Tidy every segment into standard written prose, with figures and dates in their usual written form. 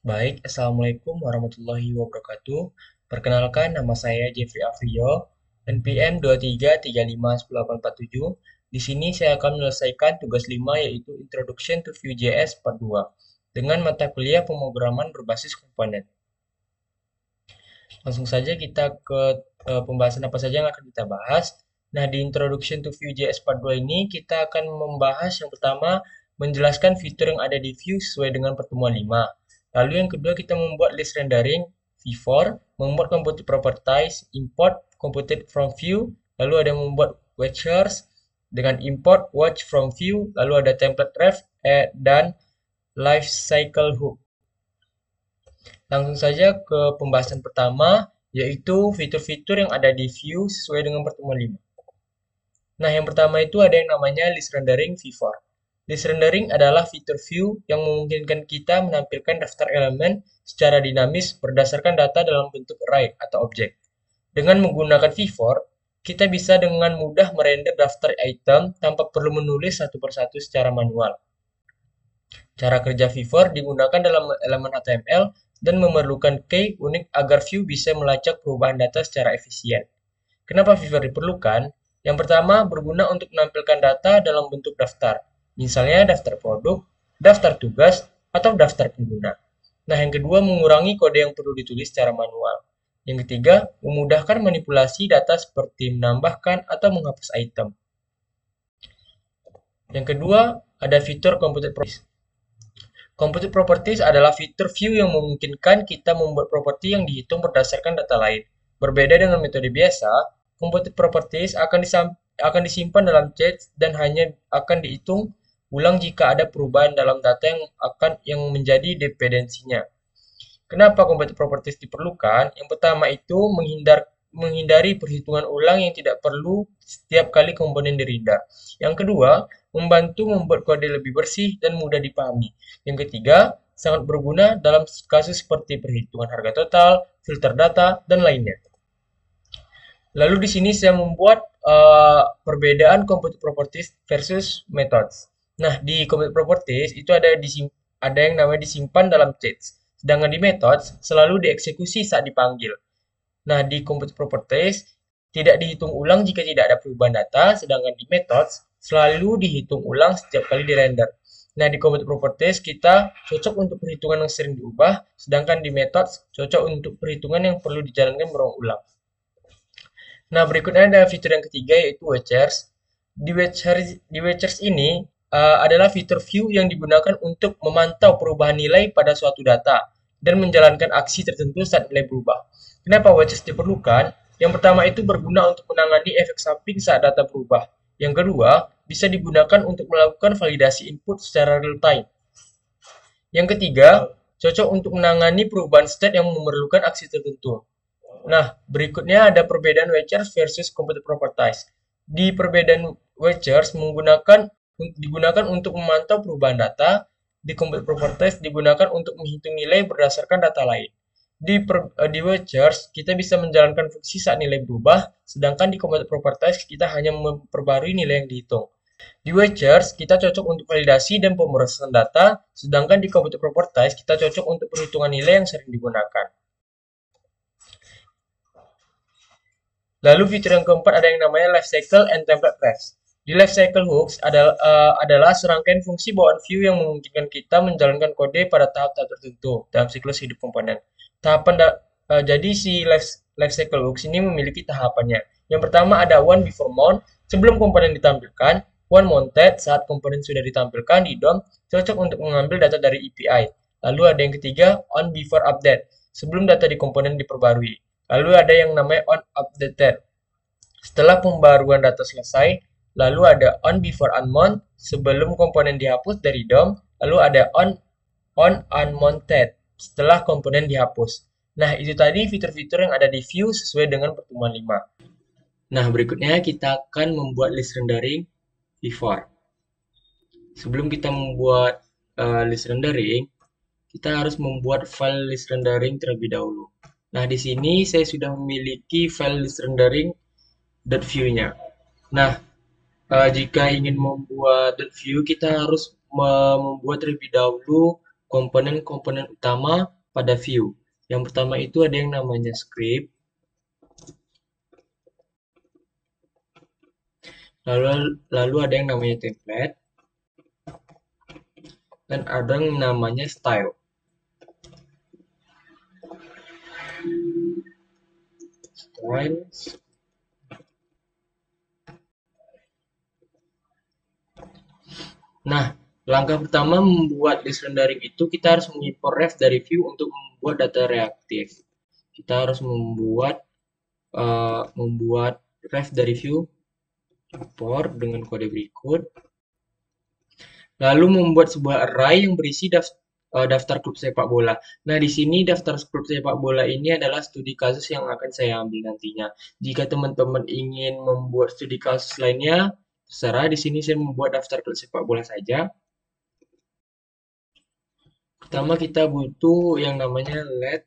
Baik, Assalamualaikum warahmatullahi wabarakatuh. Perkenalkan, nama saya Jeffrey Afrio, NPM 23351087. Di sini saya akan menyelesaikan tugas 5 yaitu Introduction to Vue.js Part 2 dengan mata kuliah pemrograman berbasis komponen. Langsung saja kita ke pembahasan apa saja yang akan kita bahas. Nah, di Introduction to Vue.js Part 2 ini kita akan membahas yang pertama menjelaskan fitur yang ada di Vue sesuai dengan pertemuan 5. Lalu yang kedua kita membuat list rendering V4, membuat composite properties, import computed from Vue, lalu ada membuat watchers dengan import watch from Vue, lalu ada template ref dan lifecycle hook. Langsung saja ke pembahasan pertama, yaitu fitur-fitur yang ada di Vue sesuai dengan pertemuan 5. Nah, yang pertama itu ada yang namanya list rendering V4. List rendering adalah fitur Vue yang memungkinkan kita menampilkan daftar elemen secara dinamis berdasarkan data dalam bentuk array atau objek. Dengan menggunakan V4, kita bisa dengan mudah merender daftar item tanpa perlu menulis satu persatu secara manual. Cara kerja V4 digunakan dalam elemen HTML dan memerlukan key unik agar Vue bisa melacak perubahan data secara efisien. Kenapa V4 diperlukan? Yang pertama, berguna untuk menampilkan data dalam bentuk daftar, misalnya daftar produk, daftar tugas, atau daftar pengguna. Nah, yang kedua, mengurangi kode yang perlu ditulis secara manual. Yang ketiga, memudahkan manipulasi data seperti menambahkan atau menghapus item. Yang kedua, ada fitur Computed Properties. Computed Properties adalah fitur Vue yang memungkinkan kita membuat properti yang dihitung berdasarkan data lain. Berbeda dengan metode biasa, Computed Properties akan disimpan dalam cache dan hanya akan dihitung ulang jika ada perubahan dalam data yang menjadi dependensinya. Kenapa Computed Properties diperlukan? Yang pertama itu menghindari perhitungan ulang yang tidak perlu setiap kali komponen dirender. Yang kedua, membantu membuat kode lebih bersih dan mudah dipahami. Yang ketiga, sangat berguna dalam kasus seperti perhitungan harga total, filter data, dan lainnya. Lalu di sini saya membuat perbedaan Computed Properties versus Methods. Nah, di Computed Properties itu ada yang namanya disimpan dalam cache. Sedangkan di Methods selalu dieksekusi saat dipanggil. Nah, di Computed Properties tidak dihitung ulang jika tidak ada perubahan data, sedangkan di Methods selalu dihitung ulang setiap kali dirender. Nah, di Computed Properties kita cocok untuk perhitungan yang sering diubah, sedangkan di Methods cocok untuk perhitungan yang perlu dijalankan berulang-ulang. Nah, berikutnya ada fitur yang ketiga yaitu Watchers. Di Watchers ini adalah fitur Vue yang digunakan untuk memantau perubahan nilai pada suatu data dan menjalankan aksi tertentu saat nilai berubah. Kenapa Watchers diperlukan? Yang pertama itu berguna untuk menangani efek samping saat data berubah. Yang kedua, bisa digunakan untuk melakukan validasi input secara real time. Yang ketiga, cocok untuk menangani perubahan state yang memerlukan aksi tertentu. Nah, berikutnya ada perbedaan Watchers versus Computed Properties. Di perbedaan Watchers digunakan untuk memantau perubahan data, di Computed Properties digunakan untuk menghitung nilai berdasarkan data lain. Di Watchers, kita bisa menjalankan fungsi saat nilai berubah, sedangkan di Computed Properties kita hanya memperbarui nilai yang dihitung. Di Watchers, kita cocok untuk validasi dan pemrosesan data, sedangkan di Computed Properties kita cocok untuk perhitungan nilai yang sering digunakan. Lalu fitur yang keempat ada yang namanya Lifecycle and Template Refs. Di Lifecycle Hooks adalah serangkaian fungsi bawaan Vue yang memungkinkan kita menjalankan kode pada tahap-tahap tertentu dalam siklus hidup komponen. Jadi si Lifecycle Hooks ini memiliki tahapannya. Yang pertama ada one before mount, sebelum komponen ditampilkan. One mounted, saat komponen sudah ditampilkan di DOM, cocok untuk mengambil data dari API. Lalu ada yang ketiga, on before update, sebelum data di komponen diperbarui. Lalu ada yang namanya on updated. Setelah pembaruan data selesai, lalu ada on before unmount sebelum komponen dihapus dari DOM, lalu ada on unmounted setelah komponen dihapus. Nah, itu tadi fitur-fitur yang ada di Vue sesuai dengan pertemuan 5. Nah, berikutnya kita akan membuat list rendering V4. Sebelum kita membuat list rendering, kita harus membuat file list rendering terlebih dahulu. Nah, di sini saya sudah memiliki file list rendering.vue-nya. Nah, jika ingin membuat .vue, kita harus membuat terlebih dahulu komponen-komponen utama pada view. Yang pertama itu ada yang namanya script, lalu ada yang namanya template, dan ada yang namanya style. Styles. Nah, langkah pertama membuat list rendering itu kita harus mengimpor ref dari view untuk membuat data reaktif. Kita harus membuat ref dari view, import dengan kode berikut. Lalu membuat sebuah array yang berisi daftar klub sepak bola. Nah, di sini daftar klub sepak bola ini adalah studi kasus yang akan saya ambil nantinya. Jika teman-teman ingin membuat studi kasus lainnya, terserah. Di sini saya membuat daftar klub sepak bola saja. Pertama kita butuh yang namanya let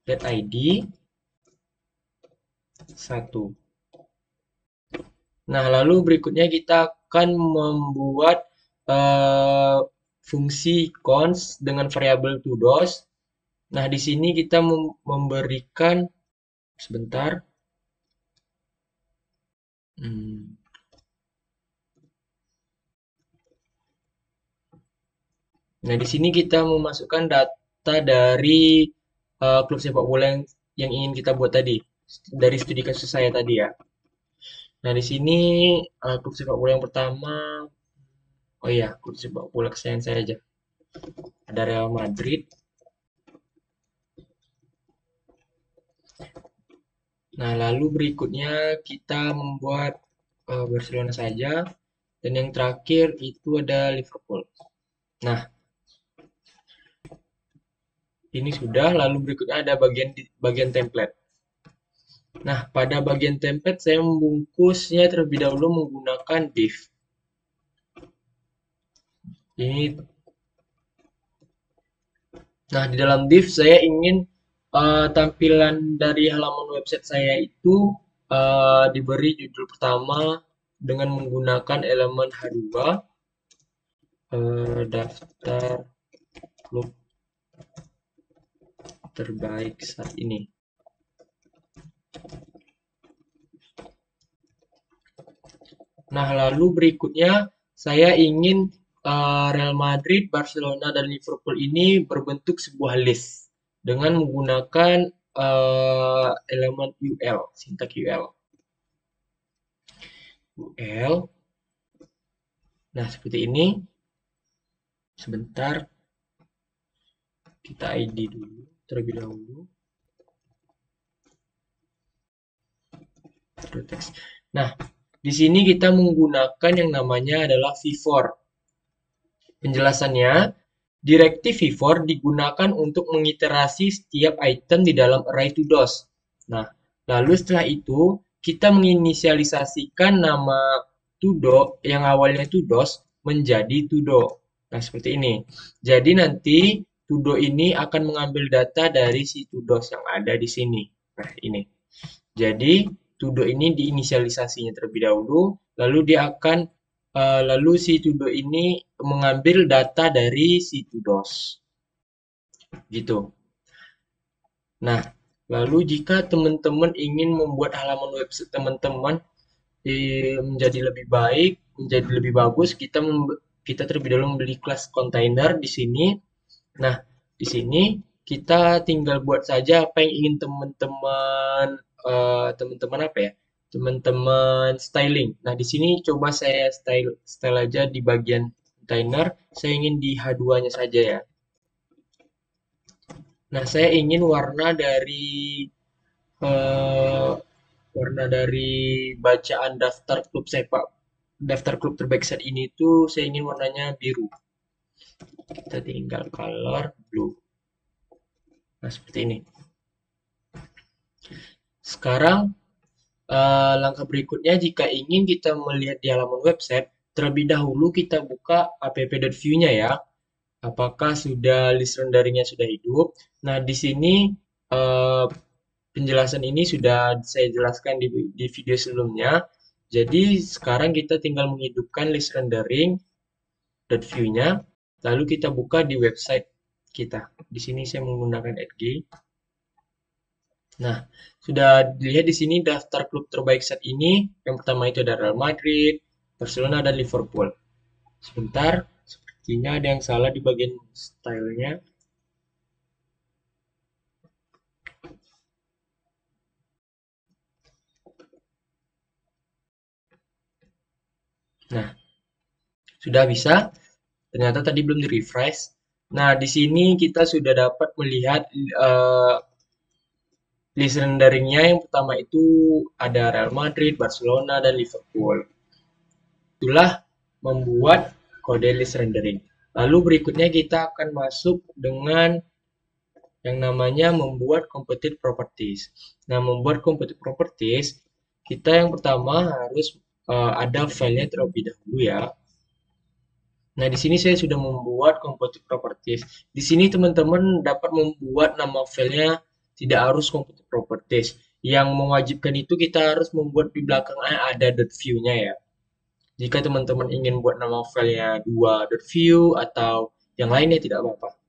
id 1. Nah, lalu berikutnya kita akan membuat fungsi cons dengan variabel todos. Nah, di sini kita memberikan sebentar. Nah, di sini kita memasukkan data dari klub sepak bola yang ingin kita buat tadi, dari studi kasus saya tadi ya. Nah, di sini klub sepak bola yang pertama, oh iya, klub sepak bola kesayangan saya aja. Ada Real Madrid. Nah, lalu berikutnya kita membuat Barcelona saja. Dan yang terakhir itu ada Liverpool. Nah, ini sudah, lalu berikutnya ada bagian template. Nah, pada bagian template saya membungkusnya terlebih dahulu menggunakan div. Nah, di dalam div saya ingin tampilan dari halaman website saya itu diberi judul pertama dengan menggunakan elemen H2, daftar klub terbaik saat ini. Nah, lalu berikutnya saya ingin Real Madrid, Barcelona, dan Liverpool ini berbentuk sebuah list dengan menggunakan elemen UL, sintak UL. UL. Nah, seperti ini. Sebentar. Kita ID dulu, terlebih dahulu. Nah, di sini kita menggunakan yang namanya adalah v-for. Penjelasannya, direktif v-for digunakan untuk mengiterasi setiap item di dalam array todos. Nah, lalu setelah itu kita menginisialisasikan nama todo yang awalnya todos menjadi todo. Nah, seperti ini. Jadi nanti todo ini akan mengambil data dari si todos yang ada di sini. Nah, ini. Jadi todo ini diinisialisasinya terlebih dahulu, lalu si todo ini mengambil data dari si todos. Gitu. Nah, lalu jika teman-teman ingin membuat halaman website teman-teman menjadi lebih baik, menjadi lebih bagus, kita terlebih dahulu membeli kelas container di sini. Nah, di sini kita tinggal buat saja apa yang ingin teman-teman apa ya? Teman-teman styling. Nah, di sini coba saya style aja di bagian container. Saya ingin di H2-nya saja ya. Nah, saya ingin warna dari bacaan daftar klub terbaik saat ini tuh saya ingin warnanya biru. Kita tinggal color blue. Nah, seperti ini. Sekarang langkah berikutnya jika ingin kita melihat di halaman website, terlebih dahulu kita buka app.view-nya ya. Apakah sudah list renderingnya sudah hidup? Nah, di sini penjelasan ini sudah saya jelaskan di video sebelumnya. Jadi sekarang kita tinggal menghidupkan list rendering.view-nya, lalu kita buka di website kita. Di sini saya menggunakan @g. Nah, sudah dilihat di sini daftar klub terbaik saat ini. Yang pertama itu ada Real Madrid, Barcelona, dan Liverpool. Sebentar, sepertinya ada yang salah di bagian stylenya. Nah, sudah bisa. Ternyata tadi belum di-refresh. Nah, di sini kita sudah dapat melihat list renderingnya. Yang pertama itu ada Real Madrid, Barcelona, dan Liverpool. Itulah membuat kode list rendering. Lalu berikutnya kita akan masuk dengan yang namanya membuat composite properties. Nah, membuat composite properties, kita yang pertama harus ada filenya terlebih dahulu ya. Nah, di sini saya sudah membuat composite properties. Di sini teman-teman dapat membuat nama filenya tidak harus composite properties. Yang mewajibkan itu kita harus membuat di belakangnya ada .view-nya ya. Jika teman-teman ingin buat nama filenya 2.view atau yang lainnya tidak apa-apa.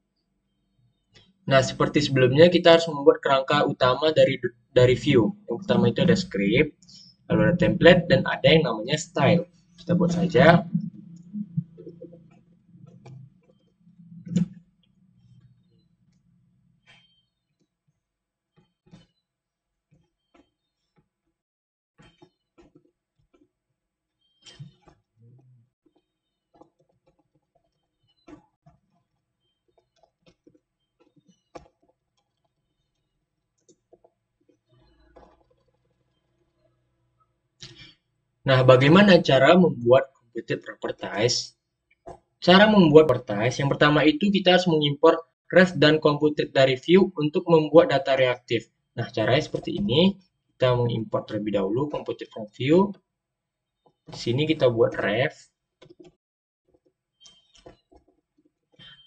Nah, seperti sebelumnya kita harus membuat kerangka utama dari view. Yang pertama itu ada script, lalu ada template, dan ada yang namanya style. Kita buat saja. Nah, bagaimana cara membuat computed properties? Cara membuat properties, yang pertama itu kita harus mengimport ref dan computed dari view untuk membuat data reaktif. Nah, caranya seperti ini. Kita mengimport terlebih dahulu computed from view. Di sini kita buat ref.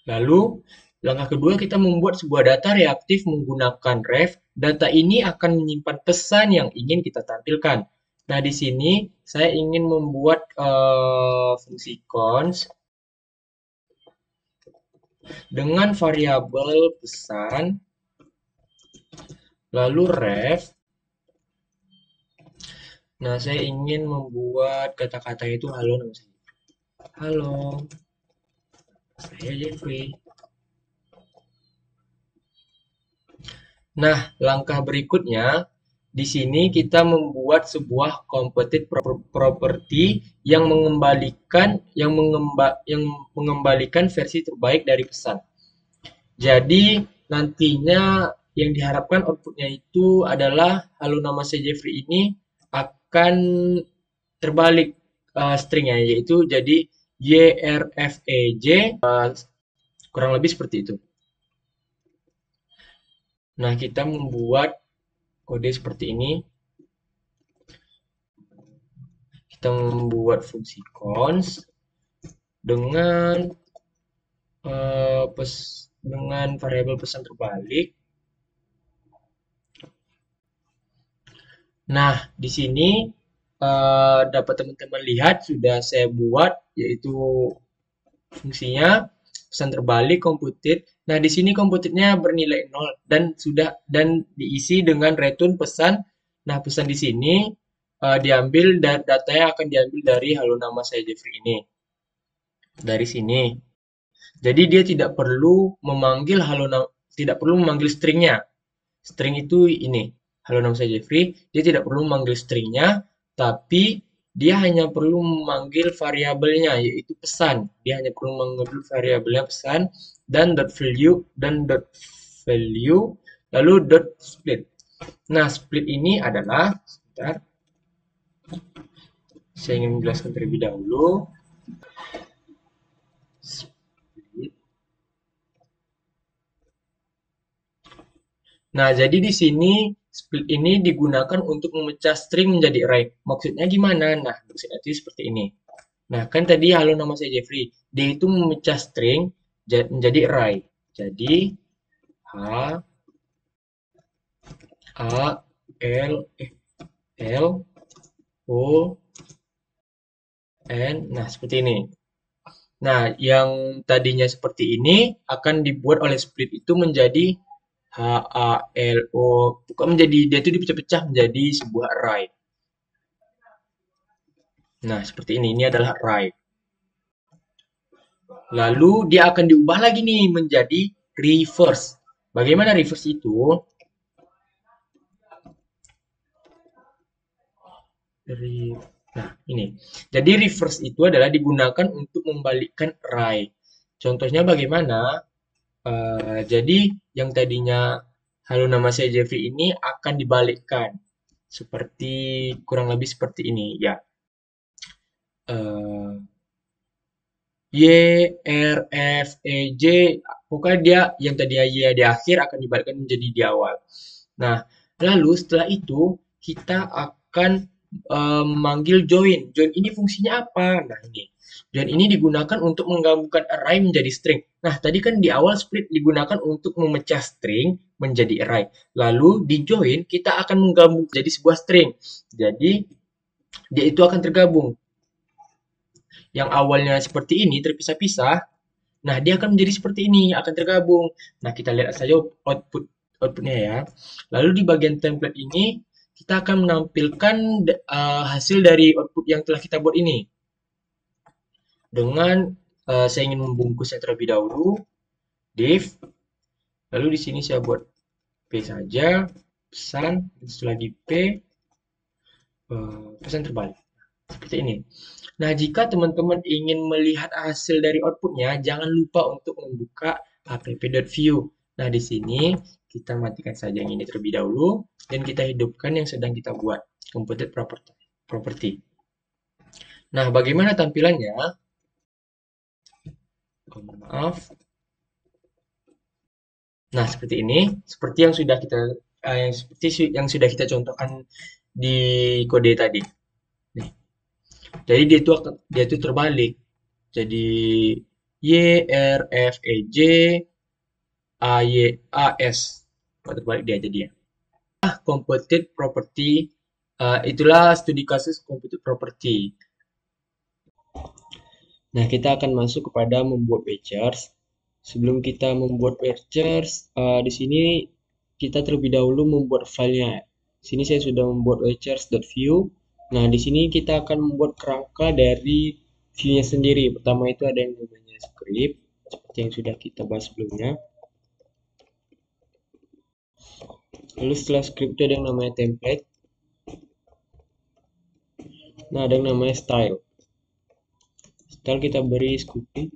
Lalu, langkah kedua kita membuat sebuah data reaktif menggunakan ref. Data ini akan menyimpan pesan yang ingin kita tampilkan. Nah, di sini saya ingin membuat fungsi cons dengan variabel pesan, lalu ref. Nah, saya ingin membuat kata-kata itu halo nama saya. Halo, saya Jeffrey. Nah, langkah berikutnya di sini kita membuat sebuah composite property yang mengembalikan versi terbaik dari pesan. Jadi nantinya yang diharapkan outputnya itu adalah halo nama saya Jeffrey ini akan terbalik stringnya, yaitu jadi YRFEJ, kurang lebih seperti itu. Nah, kita membuat kode seperti ini. Kita membuat fungsi cons dengan dengan variabel pesan terbalik. Nah, di sini dapat teman-teman lihat sudah saya buat, yaitu fungsinya pesan terbalik computed. Nah, di sini computednya bernilai 0 dan diisi dengan return pesan. Nah, pesan di sini diambil dan datanya akan diambil dari halo nama saya Jeffrey ini. Dari sini. Jadi dia tidak perlu memanggil tidak perlu memanggil stringnya. String itu ini. Halo nama saya Jeffrey. Dia tidak perlu memanggil stringnya, tapi dia hanya perlu memanggil variabelnya, yaitu pesan. Dia hanya perlu mengambil variabelnya pesan dan value lalu split. Nah, split ini adalah sebentar. Saya ingin menjelaskan terlebih dahulu. Nah, jadi di sini split ini digunakan untuk memecah string menjadi array. Maksudnya gimana? Nah, maksudnya itu seperti ini. Nah, kan tadi halo nama saya Jeffrey. Dia itu memecah string menjadi array. Jadi H A L O N. Nah, seperti ini. Nah, yang tadinya seperti ini akan dibuat oleh split itu menjadi HALO, bukan menjadi, dia itu dipecah-pecah menjadi sebuah array. Nah, seperti ini adalah array. Lalu dia akan diubah lagi nih menjadi reverse. Bagaimana reverse itu? Nah, ini. Jadi reverse itu adalah digunakan untuk membalikkan array. Contohnya bagaimana? Jadi yang tadinya halo nama saya Jeffrey ini akan dibalikkan seperti kurang lebih seperti ini ya. Eh, Y R F E J, pokoknya dia yang tadi Y di akhir akan dibalikkan menjadi di awal. Nah, lalu setelah itu kita akan memanggil join. Join ini fungsinya apa? Nah, ini. Join ini digunakan untuk menggabungkan array menjadi string. Nah, tadi kan di awal split digunakan untuk memecah string menjadi array. Lalu di join kita akan menggabung jadi sebuah string. Jadi dia itu akan tergabung. Yang awalnya seperti ini terpisah-pisah, nah dia akan menjadi seperti ini, akan tergabung. Nah, kita lihat saja outputnya ya. Lalu di bagian template ini kita akan menampilkan hasil dari output yang telah kita buat ini. Dengan saya ingin membungkusnya terlebih dahulu, div. Lalu di sini saya buat p saja, pesan, setelah di p, pesan terbalik. Seperti ini. Nah, jika teman-teman ingin melihat hasil dari outputnya, jangan lupa untuk membuka app.view. Nah, di sini kita matikan saja yang ini terlebih dahulu, dan kita hidupkan yang sedang kita buat, computed property. Nah, bagaimana tampilannya? Oh, maaf. Nah, seperti ini, seperti yang sudah kita seperti yang sudah kita contohkan di kode tadi. Nih. Jadi dia itu terbalik. Jadi Y R F E J A Y A S. Kalau terbalik dia jadi ya. Computed property, itulah studi kasus computed property. Nah, kita akan masuk kepada membuat pictures. Sebelum kita membuat pictures, di sini kita terlebih dahulu membuat filenya. Sini saya sudah membuat pictures.view. Nah, di sini kita akan membuat kerangka dari view-nya sendiri. Pertama itu ada yang namanya script, seperti yang sudah kita bahas sebelumnya. Lalu setelah script itu ada yang namanya template. Nah, ada yang namanya style. Style kita beri scooping.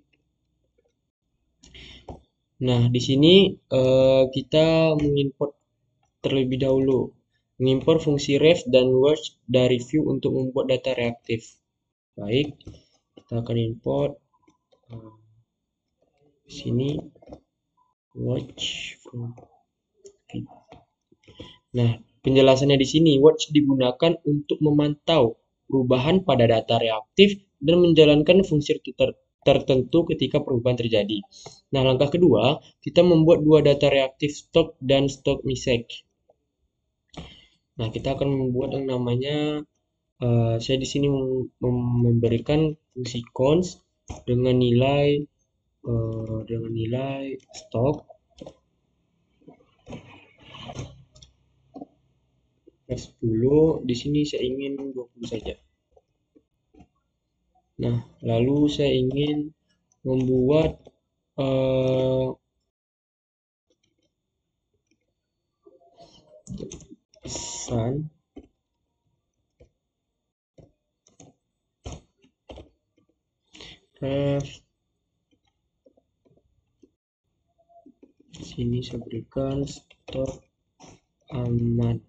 Nah, di sini kita mengimport terlebih dahulu. Mengimport fungsi ref dan watch dari view untuk membuat data reaktif. Baik, kita akan import di sini watch from view. Nah, penjelasannya di sini watch digunakan untuk memantau perubahan pada data reaktif dan menjalankan fungsi tertentu ketika perubahan terjadi. Nah, langkah kedua, kita membuat dua data reaktif stock dan stock misek. Nah, kita akan membuat yang namanya, saya di sini memberikan fungsi const dengan nilai stock plus 10. Di sini saya ingin 20 saja. Nah, lalu saya ingin membuat pesan ref. Di sini saya berikan stok aman.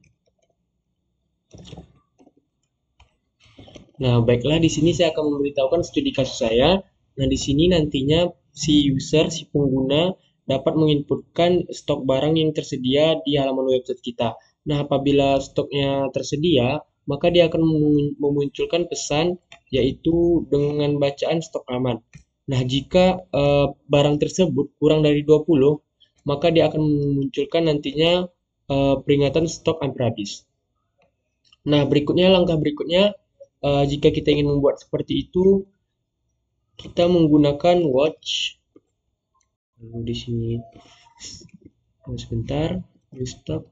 Nah, baiklah, di sini saya akan memberitahukan studi kasus saya. Nah, di sini nantinya si user, si pengguna dapat menginputkan stok barang yang tersedia di halaman website kita. Nah, apabila stoknya tersedia, maka dia akan memunculkan pesan yaitu dengan bacaan stok aman. Nah, jika barang tersebut kurang dari 20, maka dia akan memunculkan nantinya peringatan stok hampir habis. Nah, langkah berikutnya, jika kita ingin membuat seperti itu, kita menggunakan watch. Lalu di sini sebentar, new stock.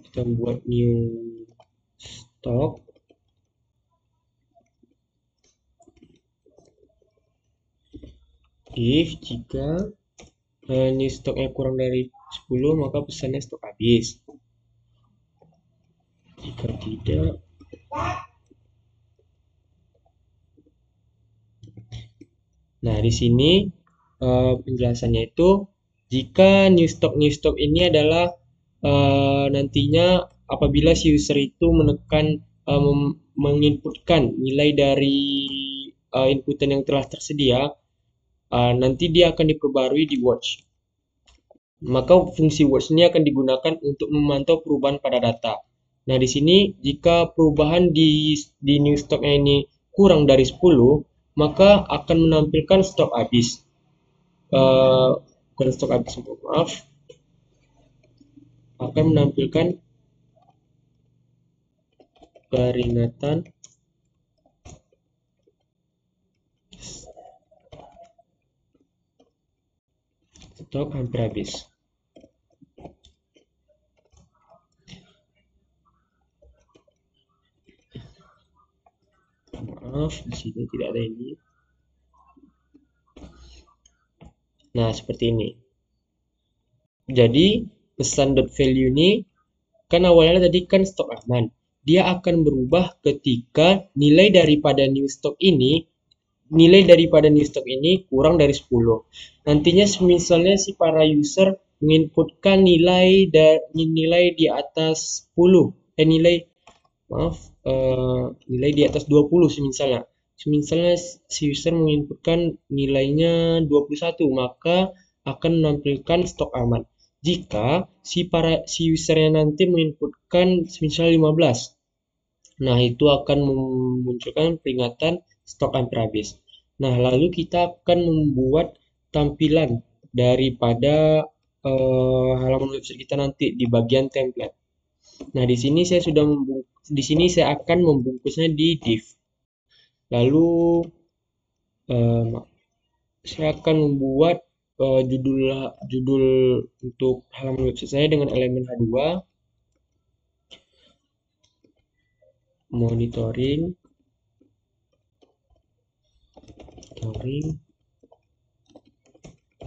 Kita buat new stock. If jika new stoknya kurang dari 10, maka pesannya stok habis. Jika tidak, nah di sini penjelasannya itu, jika new stock ini adalah nantinya apabila si user itu menekan menginputkan nilai dari inputan yang telah tersedia, nanti dia akan diperbarui di watch. Maka fungsi watch ini akan digunakan untuk memantau perubahan pada data. Nah, di sini jika perubahan di new stocknya ini kurang dari 10, maka akan menampilkan stok habis. Bukan stok habis, maaf. Akan menampilkan peringatan stok hampir habis. Maaf, di sini tidak ada ini. Nah, seperti ini. Jadi, pesan .value ini kan awalnya tadi kan stok aman. Dia akan berubah ketika nilai daripada new stock ini kurang dari 10. Nantinya misalnya si para user menginputkan nilai di atas 10, nilai di atas 20 misalnya. Misalnya si user menginputkan nilainya 21, maka akan menampilkan stok aman. Jika si usernya nanti menginputkan misalnya 15, nah itu akan memunculkan peringatan stok hampir habis. Nah, lalu kita akan membuat tampilan daripada halaman website kita nanti di bagian template. Nah, di sini saya akan membungkusnya di div. Lalu saya akan membuat judul untuk halaman website saya dengan elemen H2, monitoring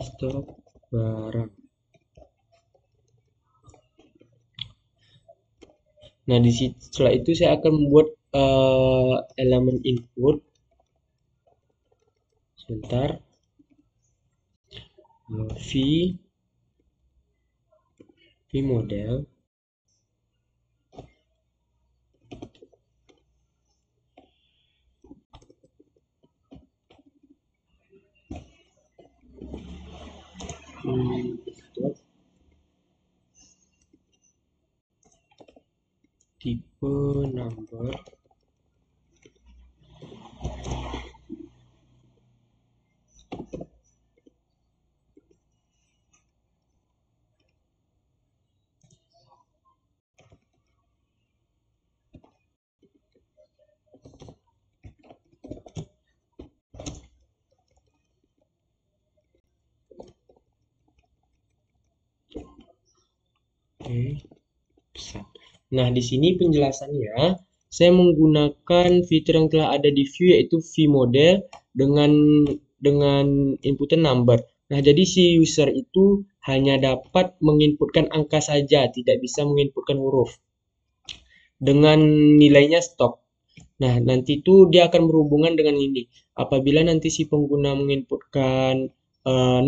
stok barang. Nah, setelah itu saya akan membuat elemen input. Sebentar. V model. Tipe number. Pesan. Nah, di sini penjelasannya, saya menggunakan fitur yang telah ada di Vue yaitu vModel dengan inputan number. Nah, jadi si user itu hanya dapat menginputkan angka saja, tidak bisa menginputkan huruf dengan nilainya stok. Nah, nanti itu dia akan berhubungan dengan ini. Apabila nanti si pengguna menginputkan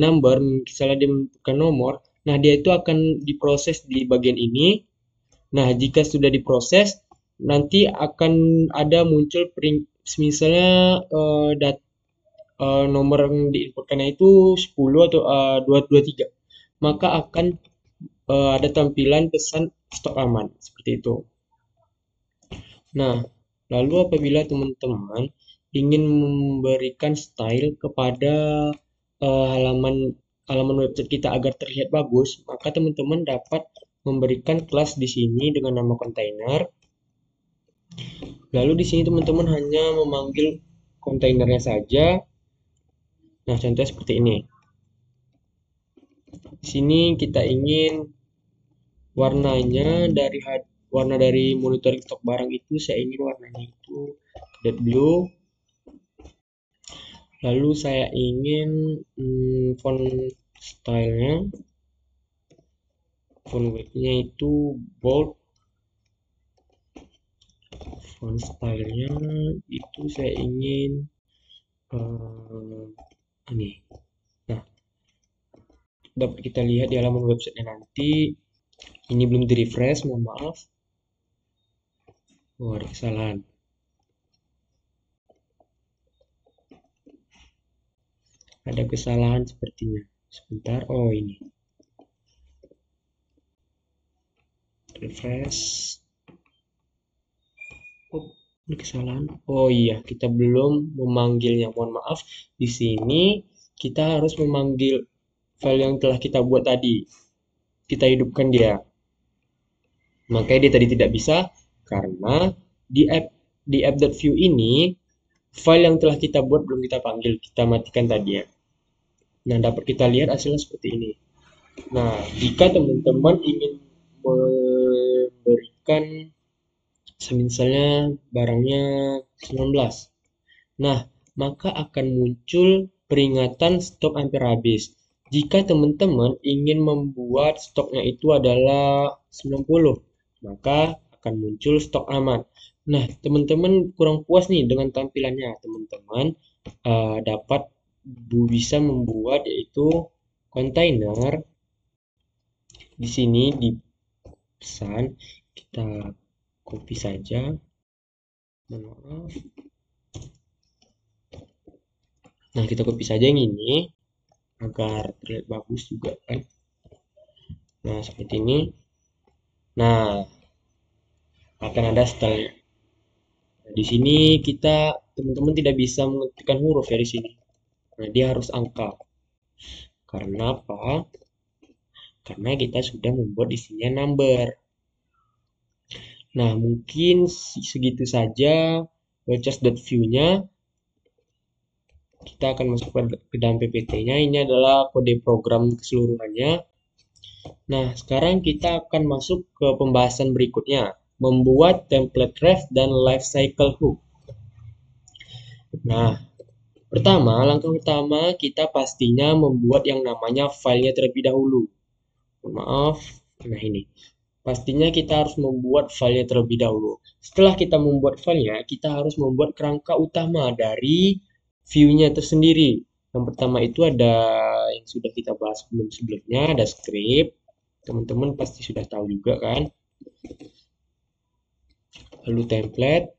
number, misalnya dia menginputkan nomor, nah dia itu akan diproses di bagian ini. Nah, jika sudah diproses, nanti akan ada muncul misalnya nomor yang diinputkannya itu 10 atau 223. Maka akan ada tampilan pesan stok aman seperti itu. Nah, lalu apabila teman-teman ingin memberikan style kepada halaman website kita agar terlihat bagus, maka teman-teman dapat memberikan kelas di sini dengan nama container. Lalu di sini teman-teman hanya memanggil kontainernya saja. Nah, contohnya seperti ini. Di sini kita ingin warnanya warna dari monitoring stok barang itu saya ingin warnanya itu dark blue. Lalu saya ingin font stylenya, font weight-nya itu bold. Font stylenya itu saya ingin ini. Nah, dapat kita lihat di halaman websitenya nanti. Ini belum di refresh, mohon maaf. Oh, ada kesalahan. Ada kesalahan sepertinya. Sebentar. Oh, ini. Refresh. Oh, ini kesalahan. Oh iya, kita belum memanggilnya. Mohon maaf. Di sini kita harus memanggil file yang telah kita buat tadi. Kita hidupkan dia. Makanya dia tadi tidak bisa karena di app.view ini file yang telah kita buat belum kita panggil, kita matikan tadi ya. Nah, dapat kita lihat hasilnya seperti ini. Nah, jika teman-teman ingin memberikan misalnya barangnya 19. Nah, maka akan muncul peringatan stok hampir habis. Jika teman-teman ingin membuat stoknya itu adalah 90, maka akan muncul stok aman. Nah, teman-teman kurang puas nih dengan tampilannya. Teman-teman dapat bisa membuat yaitu kontainer. Di sini di pesan kita copy saja. Maaf. Nah, kita copy saja yang ini agar terlihat bagus juga kan. Nah, seperti ini. Nah, akan ada style. Nah, di sini kita teman-teman tidak bisa mengetikkan huruf ya di sini. Nah, dia harus angka. Karena apa? Karena kita sudah membuat isinya number. Nah, mungkin segitu saja webcast.view-nya. Kita akan masuk ke dalam PPT-nya. Ini adalah kode program keseluruhannya. Nah, sekarang kita akan masuk ke pembahasan berikutnya, membuat template ref dan lifecycle hook. Nah, langkah pertama kita pastinya membuat yang namanya filenya terlebih dahulu. Maaf, nah ini. Pastinya kita harus membuat filenya terlebih dahulu. Setelah kita membuat filenya, kita harus membuat kerangka utama dari view-nya tersendiri. Yang pertama itu ada yang sudah kita bahas sebelumnya, ada script. Teman-teman pasti sudah tahu juga kan. Lalu template.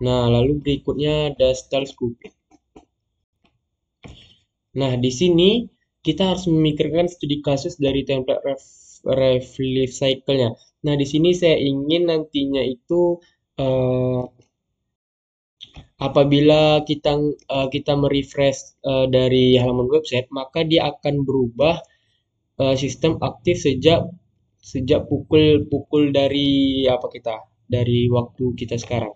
Nah, lalu berikutnya ada style scooping. Nah, di sini kita harus memikirkan studi kasus dari template ref cycle-nya. Nah, di sini saya ingin nantinya itu apabila kita merefresh dari halaman website, maka dia akan berubah sistem aktif sejak pukul dari dari waktu kita sekarang.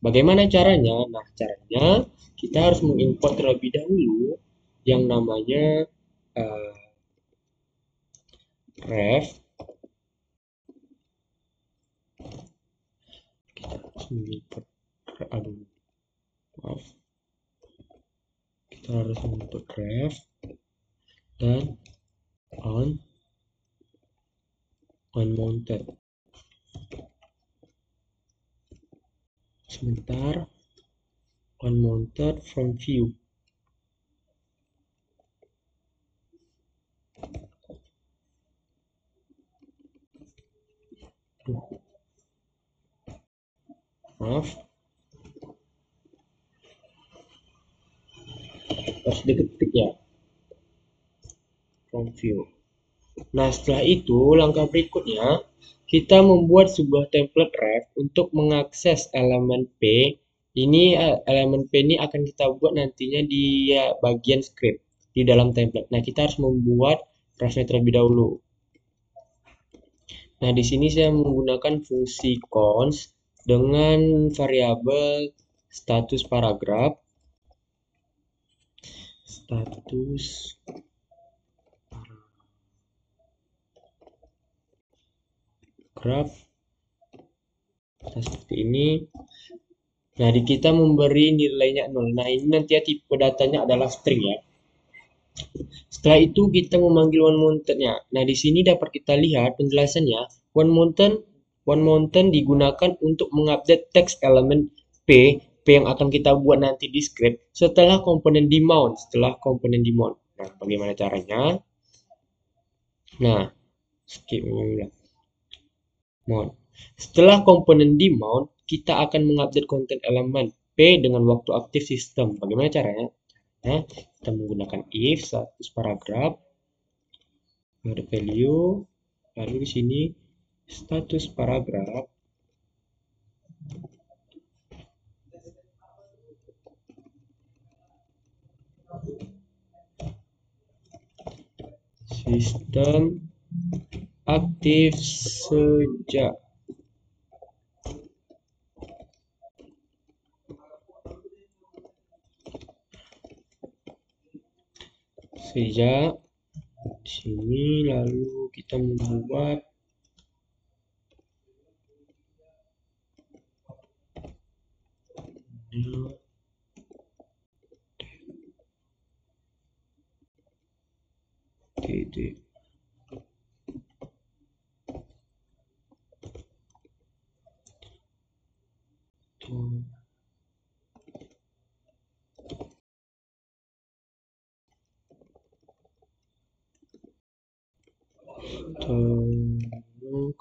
Bagaimana caranya? Nah, caranya kita harus mengimport terlebih dahulu yang namanya uh, ref. Kita harus mengimport, maaf. Kita harus mengimport ref dan unmounted. Sebentar, unmounted from view. Maaf, harus diketik ya, from view. Nah, setelah itu langkah berikutnya kita membuat sebuah template ref untuk mengakses elemen P. Ini elemen P ini akan kita buat nantinya di bagian script di dalam template. Nah, kita harus membuat refnya terlebih dahulu. Nah, di sini saya menggunakan fungsi const dengan variabel status paragraf. Status paragraf. Nah, seperti ini. Nah, di kita memberi nilainya 0. Nah, ini nanti ya tipe datanya adalah string ya. Setelah itu kita memanggil OneMountain-nya. Nah, di sini dapat kita lihat penjelasannya. OneMountain digunakan untuk mengupdate text elemen P yang akan kita buat nanti di script setelah komponen demount. Nah, bagaimana caranya? Nah, skip ulang. Mount. Setelah komponen demount, kita akan mengupdate konten elemen P dengan waktu aktif sistem. Bagaimana caranya? Nah, kita menggunakan if status paragraf ada value, lalu di sini status paragraf sistem aktif sejak sini, lalu kita membuat titik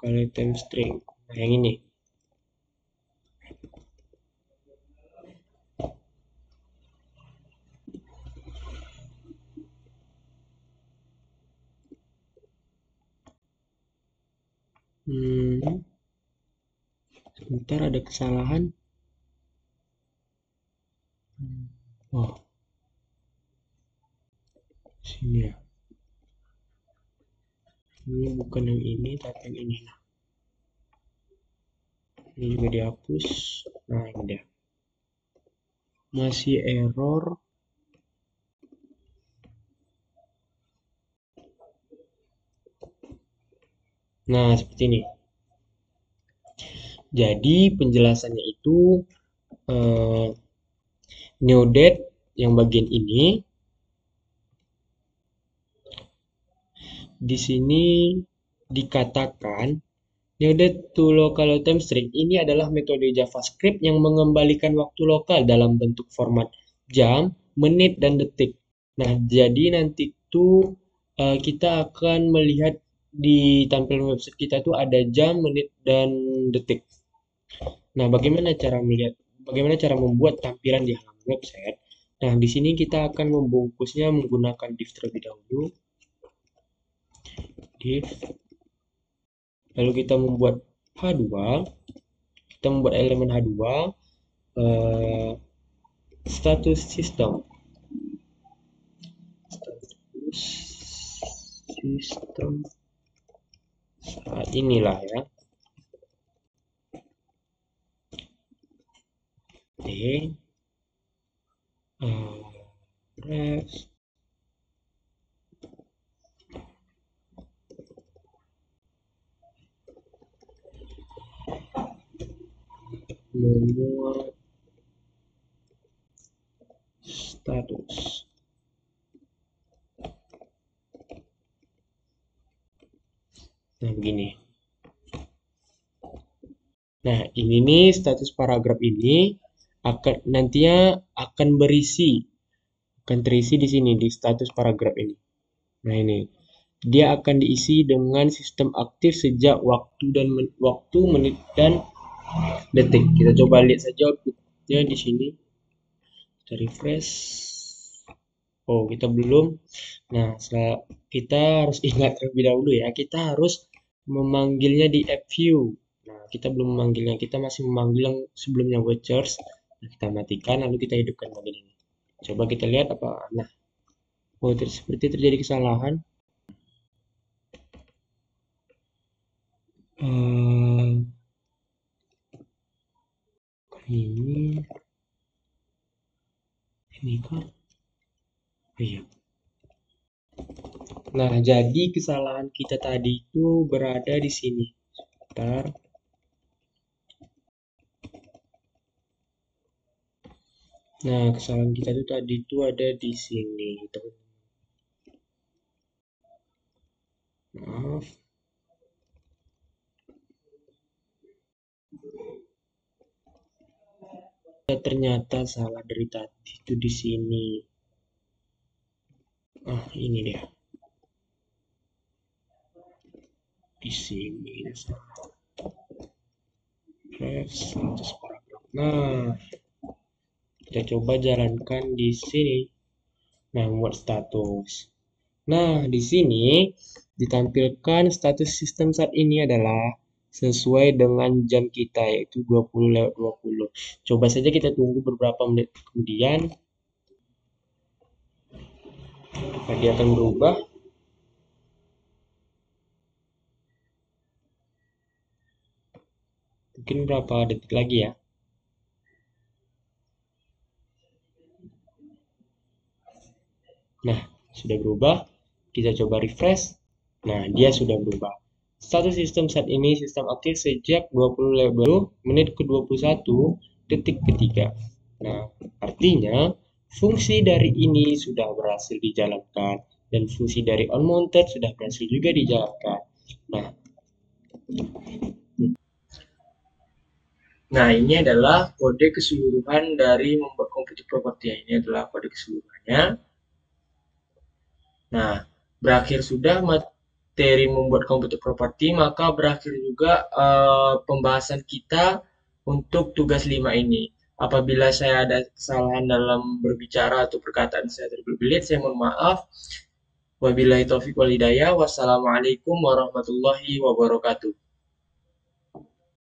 kali time string. Nah, yang ini. Sebentar, ada kesalahan. Oh, sini ya. Ini bukan yang ini, tapi yang ini. Ini juga dihapus. Nah, ini dia. Masih error. Nah, seperti ini. Jadi penjelasannya itu new date yang bagian ini. Di sini dikatakan new date to local time string ini adalah metode JavaScript yang mengembalikan waktu lokal dalam bentuk format jam, menit, dan detik. Nah, jadi nanti itu kita akan melihat di tampilan website kita tuh ada jam, menit, dan detik. Nah, bagaimana cara membuat tampilan di halaman website? Nah, di sini kita akan membungkusnya menggunakan div terlebih dahulu. Div. Lalu kita membuat H2. Kita membuat elemen H2 status system. Status system saat inilah ya. Rest memuat status. Nah, begini. Nah, ini nih status paragraf ini nantinya akan terisi di sini di status paragraf ini. Nah, ini dia akan diisi dengan sistem aktif sejak waktu, menit, dan detik. Kita coba lihat saja outputnya di sini. Kita refresh. Oh, kita belum. Nah, kita harus ingat terlebih dahulu ya. Kita harus memanggilnya di app view. Nah, kita belum memanggilnya. Kita masih memanggil yang sebelumnya watchers. Nah, kita matikan lalu kita hidupkan lagi ini. Coba kita lihat apa. Nah, oh, seperti terjadi kesalahan. Ehm, ini kah? Oh, iya. Nah, jadi kesalahan kita tadi itu berada di sini. Bentar. Nah, kesalahan kita itu tadi itu ada di sini, teman. Maaf. Ternyata salah dari tadi itu di sini. Ah, ini dia. Di sini. Refresh 100 paragraf. Nah, kita coba jalankan di sini. Nah, buat status. Nah, di sini ditampilkan status sistem saat ini adalah sesuai dengan jam kita, yaitu 20:20. Coba saja kita tunggu beberapa menit kemudian, apakah dia akan berubah. Mungkin berapa detik lagi ya. Nah, sudah berubah. Kita coba refresh. Nah, dia sudah berubah. Status sistem saat ini sistem aktif sejak 20 menit ke-21 detik ketiga. Nah, artinya fungsi dari ini sudah berhasil dijalankan dan fungsi dari onMounted sudah berhasil juga dijalankan. Nah, ini adalah kode keseluruhan dari membuat komputer properti. Ini adalah kode keseluruhannya. Nah, berakhir sudah materi membuat komputer properti, maka berakhir juga pembahasan kita untuk tugas 5 ini. Apabila saya ada kesalahan dalam berbicara atau perkataan saya terbelit, saya mohon maaf. Wabillahi taufiq wal hidayah. Wassalamualaikum warahmatullahi wabarakatuh.